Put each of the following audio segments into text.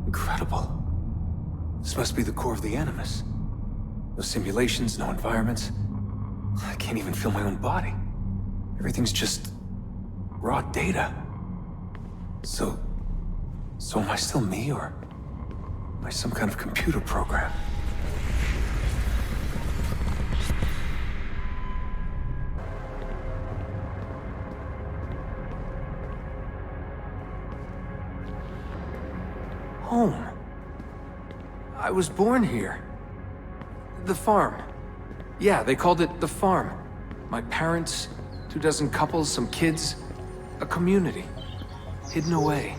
Incredible. This must be the core of the Animus. No simulations, no environments. I can't even feel my own body. Everything's just raw data. So am I still me, or am I some kind of computer program? Home. I was born here. The farm. Yeah, they called it the farm. My parents, 24 couples, some kids, a community. Hidden away.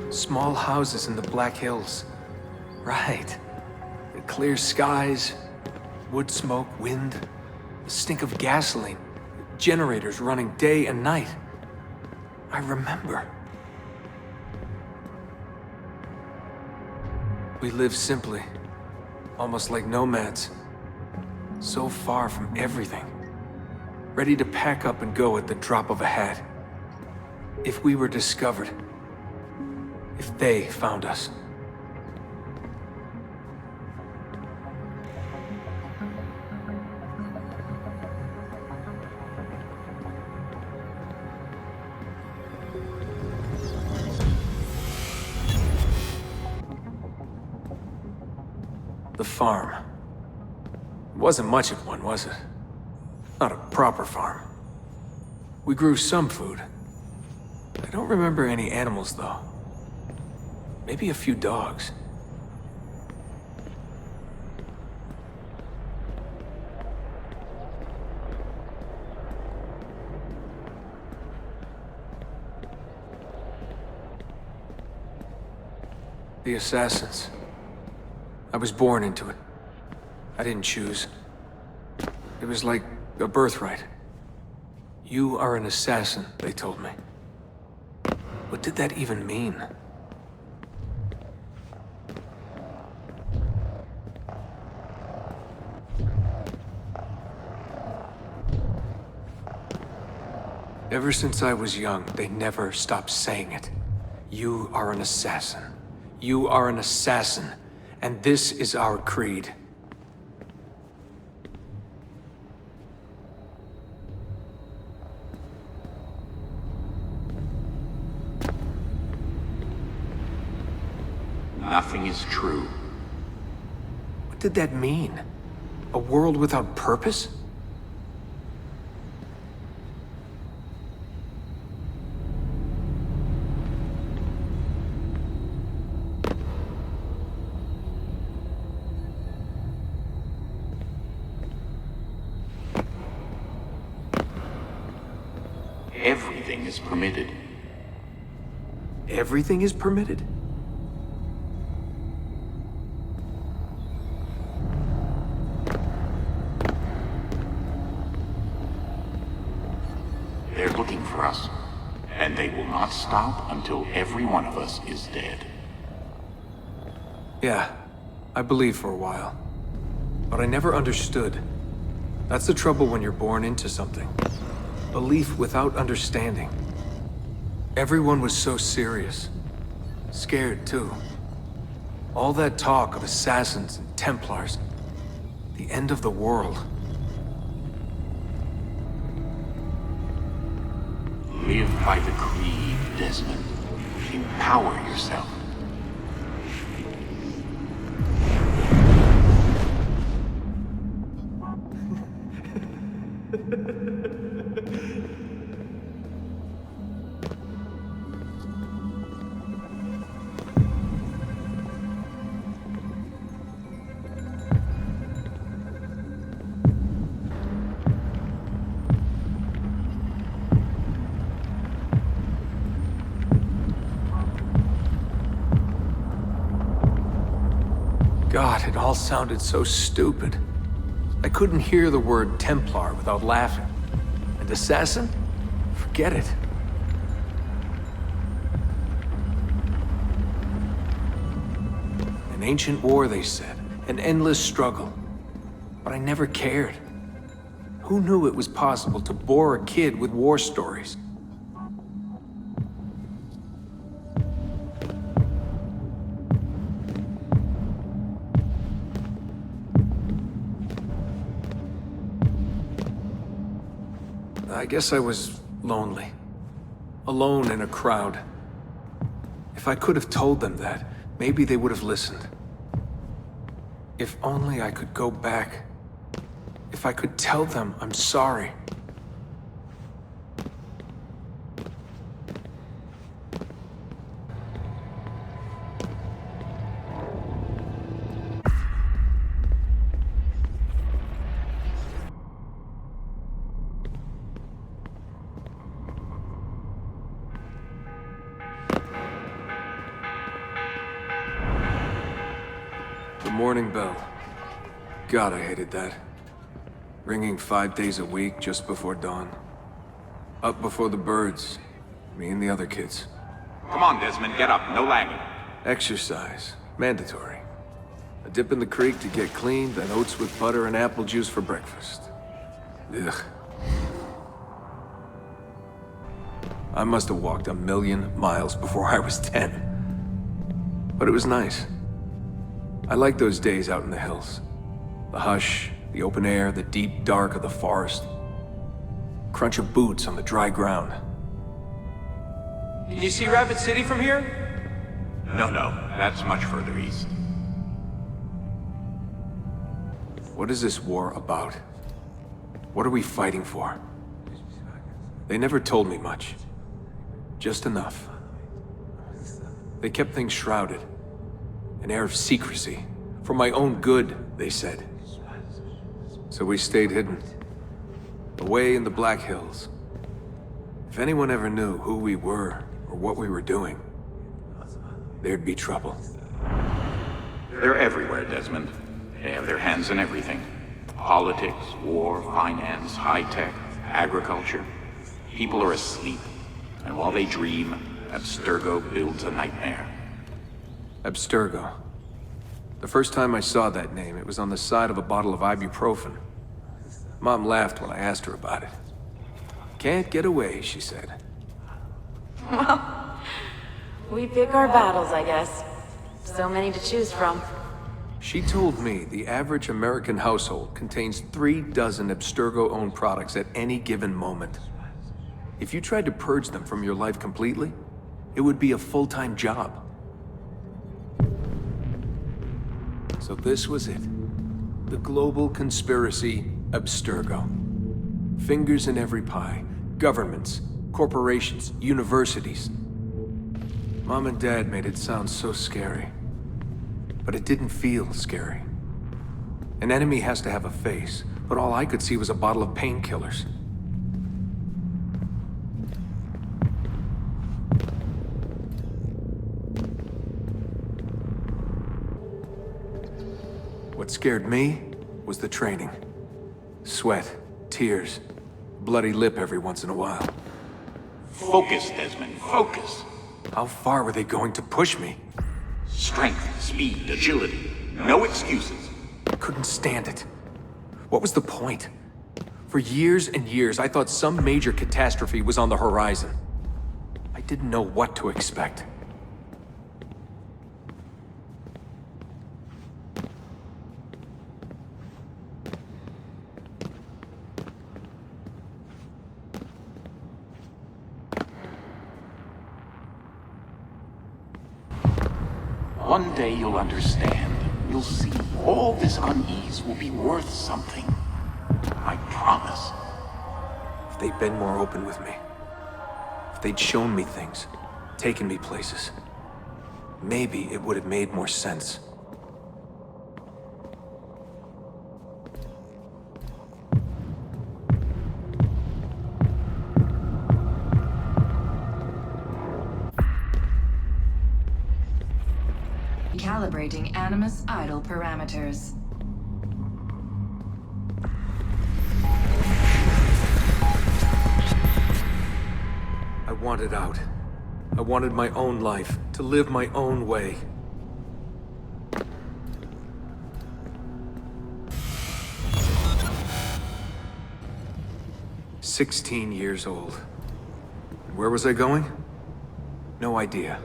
Small houses in the Black Hills. Right. The clear skies, wood smoke, wind, the stink of gasoline, generators running day and night. I remember. We lived simply, almost like nomads. So far from everything. Ready to pack up and go at the drop of a hat. If we were discovered. If they found us. The farm. It wasn't much of one, was it? Not a proper farm. We grew some food. I don't remember any animals, though. Maybe a few dogs. The assassins. I was born into it. I didn't choose. It was like a birthright. You are an assassin, they told me. What did that even mean? Ever since I was young, they never stopped saying it. You are an assassin. You are an assassin. And this is our creed. Nothing is true. What did that mean? A world without purpose? Everything is permitted. Everything is permitted? They're looking for us, and they will not stop until every one of us is dead. Yeah, I believed for a while. But I never understood. That's the trouble when you're born into something. Belief without understanding. Everyone was so serious. Scared, too. All that talk of assassins and Templars. The end of the world. Live by the creed, Desmond. Empower yourself. God, it all sounded so stupid. I couldn't hear the word Templar without laughing. And assassin? Forget it. ancient war, they said. An endless struggle. But I never cared. Who knew it was possible to bore a kid with war stories? I guess I was lonely. Alone in a crowd. If I could have told them that, maybe they would have listened. If only I could go back. If I could tell them I'm sorry. The morning bell. God, I hated that. Ringing 5 days a week just before dawn. Up before the birds. Me and the other kids. Come on, Desmond, get up. No lagging. Exercise. Mandatory. A dip in the creek to get clean, then oats with butter and apple juice for breakfast. Ugh. I must have walked 1,000,000 miles before I was 10. But it was nice. I liked those days out in the hills. The hush, the open air, the deep dark of the forest. Crunch of boots on the dry ground. Can you see Rapid City from here? No, that's much further east. What is this war about? What are we fighting for? They never told me much. Just enough. They kept things shrouded. An air of secrecy. For my own good, they said. So we stayed hidden. Away in the Black Hills. If anyone ever knew who we were or what we were doing, there'd be trouble. They're everywhere, Desmond. They have their hands in everything. Politics, war, finance, high-tech, agriculture. People are asleep. And while they dream, Abstergo builds a nightmare. Abstergo. The first time I saw that name, it was on the side of a bottle of ibuprofen. Mom laughed when I asked her about it. Can't get away, she said. Well, we pick our battles, I guess. So many to choose from. She told me the average American household contains 3 dozen Abstergo-owned products at any given moment. If you tried to purge them from your life completely, it would be a full-time job. So this was it. The global conspiracy, Abstergo. Fingers in every pie. Governments, corporations, universities. Mom and Dad made it sound so scary. But it didn't feel scary. An enemy has to have a face, but all I could see was a bottle of painkillers. What scared me was the training. Sweat, tears, bloody lip every once in a while. Focus, Desmond, focus. How far were they going to push me? Strength, speed, agility. No excuses. I couldn't stand it. What was the point? For years and years, I thought some major catastrophe was on the horizon. I didn't know what to expect. One day you'll understand. You'll see. All this unease will be worth something. I promise. If they'd been more open with me. If they'd shown me things. Taken me places. Maybe it would have made more sense. Calibrating Animus idle parameters. I wanted out. I wanted my own life, to live my own way. 16 years old. Where was I going? No idea.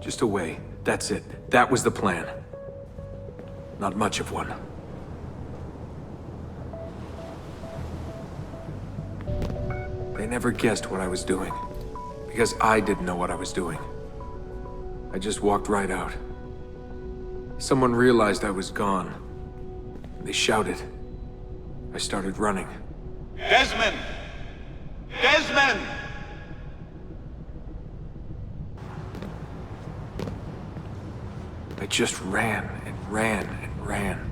Just away. That's it. That was the plan. Not much of one. They never guessed what I was doing. Because I didn't know what I was doing. I just walked right out. Someone realized I was gone. They shouted. I started running. Desmond! Desmond! I just ran and ran and ran.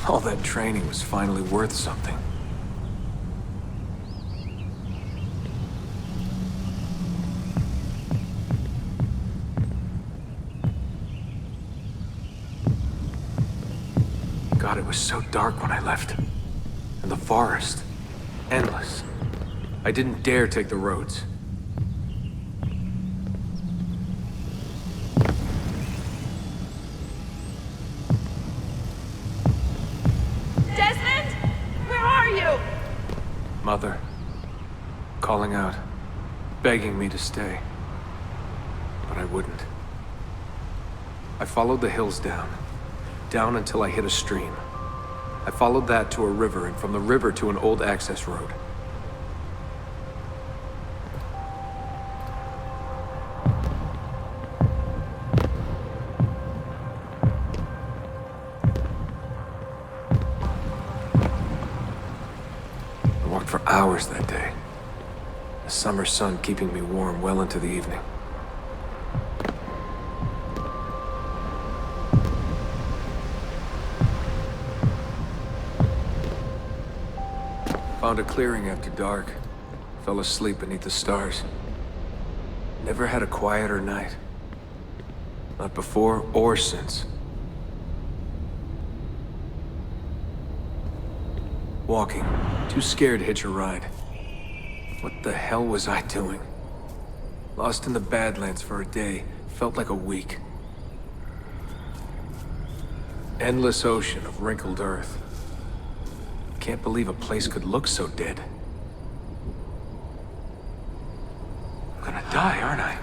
All that training was finally worth something. God, it was so dark when I left. And the forest. Endless. I didn't dare take the roads. Desmond! Where are you? Mother. Calling out. Begging me to stay. But I wouldn't. I followed the hills down. Down until I hit a stream. I followed that to a river, and from the river to an old access road. I walked for hours that day. The summer sun keeping me warm well into the evening. Found a clearing after dark. Fell asleep beneath the stars. Never had a quieter night. Not before or since. Walking. Too scared to hitch a ride. What the hell was I doing? Lost in the Badlands for a day. Felt like a week. Endless ocean of wrinkled earth. Can't believe a place could look so dead. I'm gonna die, aren't I?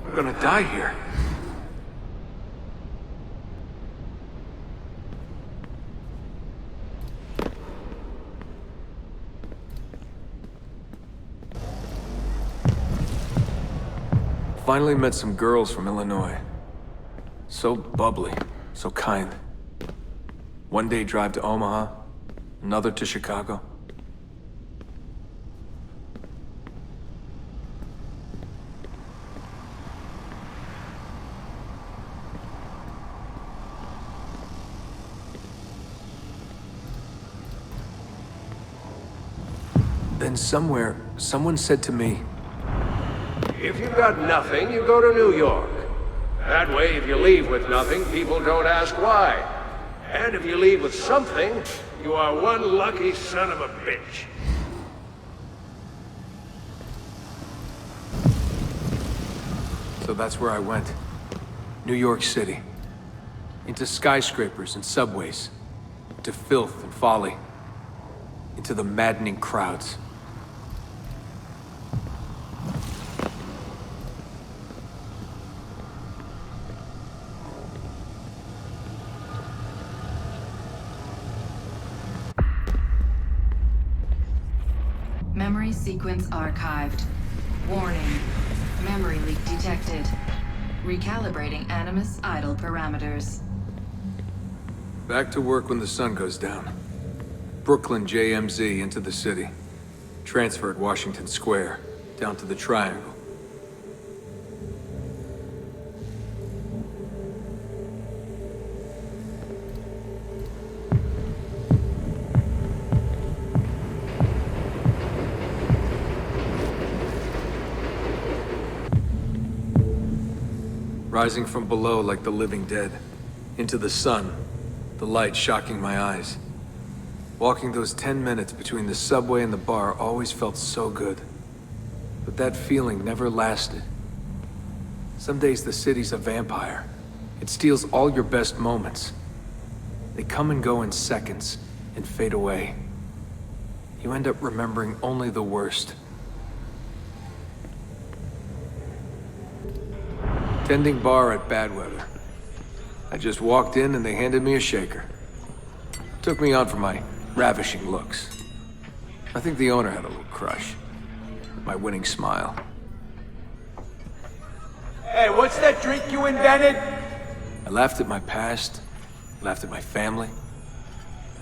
I'm gonna die here. Finally met some girls from Illinois. So bubbly, so kind. One day drive to Omaha, another to Chicago. Then somewhere, someone said to me, If you've got nothing, you go to New York. That way, if you leave with nothing, people don't ask why. And if you leave with something, you are one lucky son of a bitch. So that's where I went. New York City. Into skyscrapers and subways. Into filth and folly. Into the maddening crowds. Memory sequence archived. Warning. Memory leak detected. Recalibrating Animus idle parameters. Back to work when the sun goes down. Brooklyn JMZ into the city. Transferred Washington Square, down to the Triangle. Rising from below like the living dead. Into the sun, the light shocking my eyes. Walking those 10 minutes between the subway and the bar always felt so good. But that feeling never lasted. Some days the city's a vampire. It steals all your best moments. They come and go in seconds, and fade away. You end up remembering only the worst. Tending bar at Badweather. I just walked in and they handed me a shaker. Took me on for my ravishing looks. I think the owner had a little crush. My winning smile. Hey, what's that drink you invented? I laughed at my past, laughed at my family,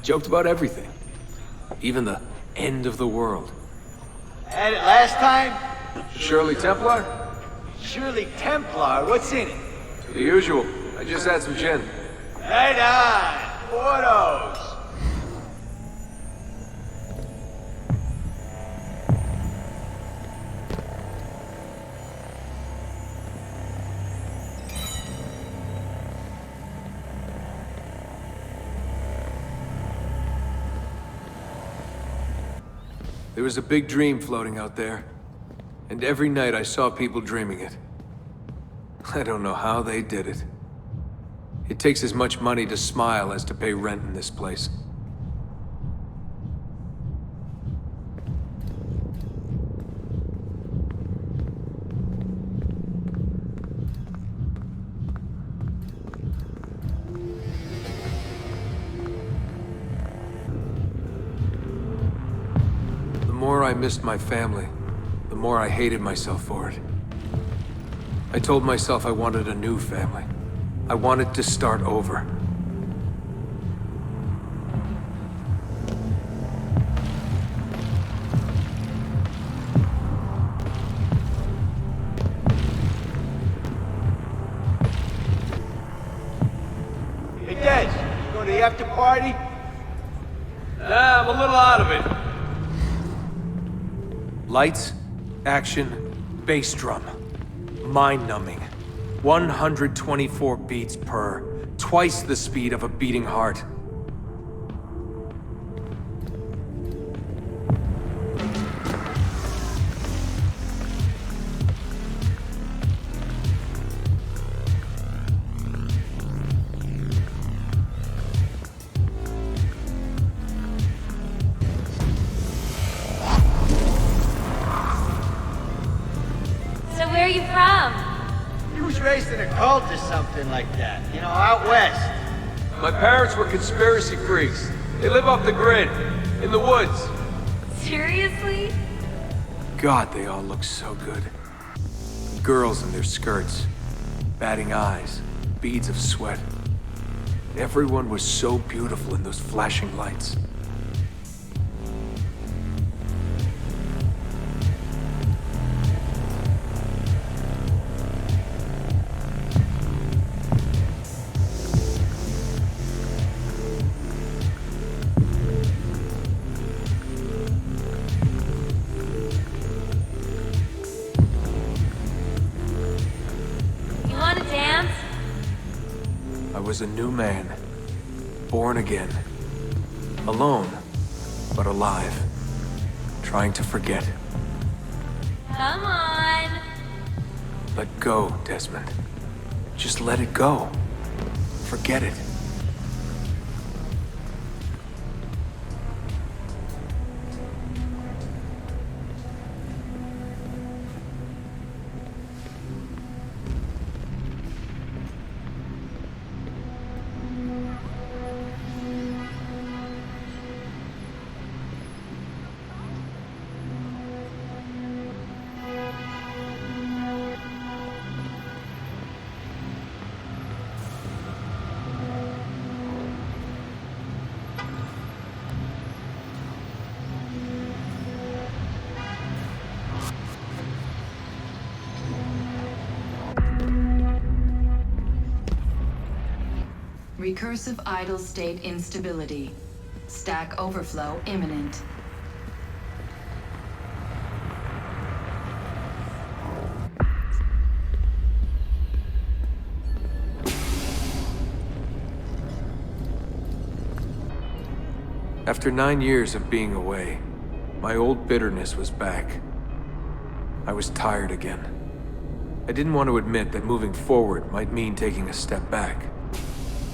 joked about everything. Even the end of the world. Had it last time? Shirley Templar? Shirley Templar, what's in it? The usual. I just had some gin. Right on, Portos. There was a big dream floating out there. And every night I saw people dreaming it. I don't know how they did it. It takes as much money to smile as to pay rent in this place. The more I missed my family, the more I hated myself for it. I told myself I wanted a new family. I wanted to start over. Hey, Des, you going to the after party? Nah, I'm a little out of it. Lights, action, bass drum. Mind-numbing. 124 beats per. Twice the speed of a beating heart. So where are you from? He was raised in a cult or something like that. You know, out west. My parents were conspiracy freaks. They live off the grid, in the woods. Seriously? God, they all look so good. Girls in their skirts, batting eyes, beads of sweat. Everyone was so beautiful in those flashing lights. You want to dance? I was a new man, born again. Alone, but alive. Trying to forget. Come on. Let go, Desmond. Just let it go. Forget it. Recursive idle state instability. Stack overflow imminent. After 9 years of being away, my old bitterness was back. I was tired again. I didn't want to admit that moving forward might mean taking a step back.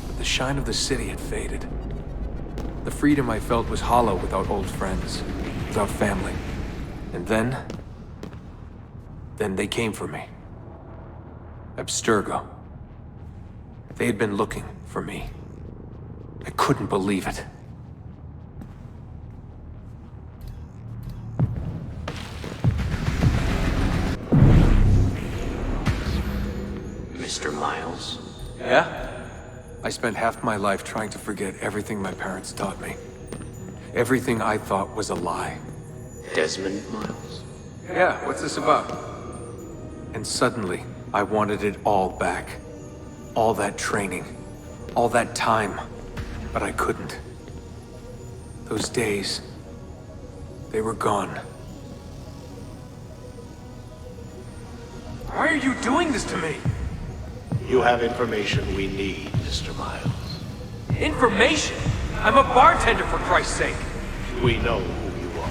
But the shine of the city had faded. The freedom I felt was hollow without old friends, without family. And then they came for me. Abstergo. They had been looking for me. I couldn't believe it. Mr. Miles? Yeah? I spent half my life trying to forget everything my parents taught me. Everything I thought was a lie. Desmond Miles? Yeah, what's this about? And suddenly, I wanted it all back. All that training. All that time. But I couldn't. Those days, they were gone. Why are you doing this to me? You have information we need, Mr. Miles. Information? I'm a bartender, for Christ's sake. We know who you are.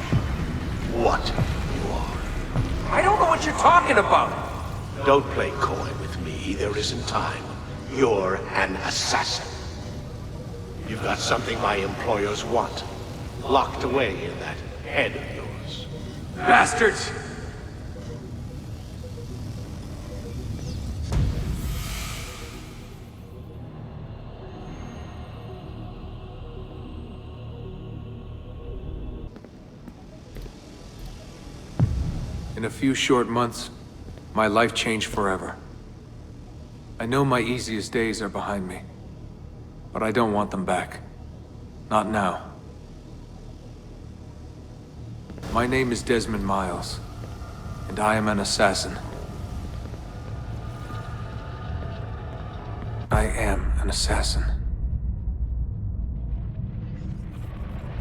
What you are. I don't know what you're talking about. Don't play coy with me. There isn't time. You're an assassin. You've got something my employers want. Locked away in that head of yours. Bastards! In a few short months, my life changed forever. I know my easiest days are behind me, but I don't want them back. Not now. My name is Desmond Miles, and I am an assassin. I am an assassin.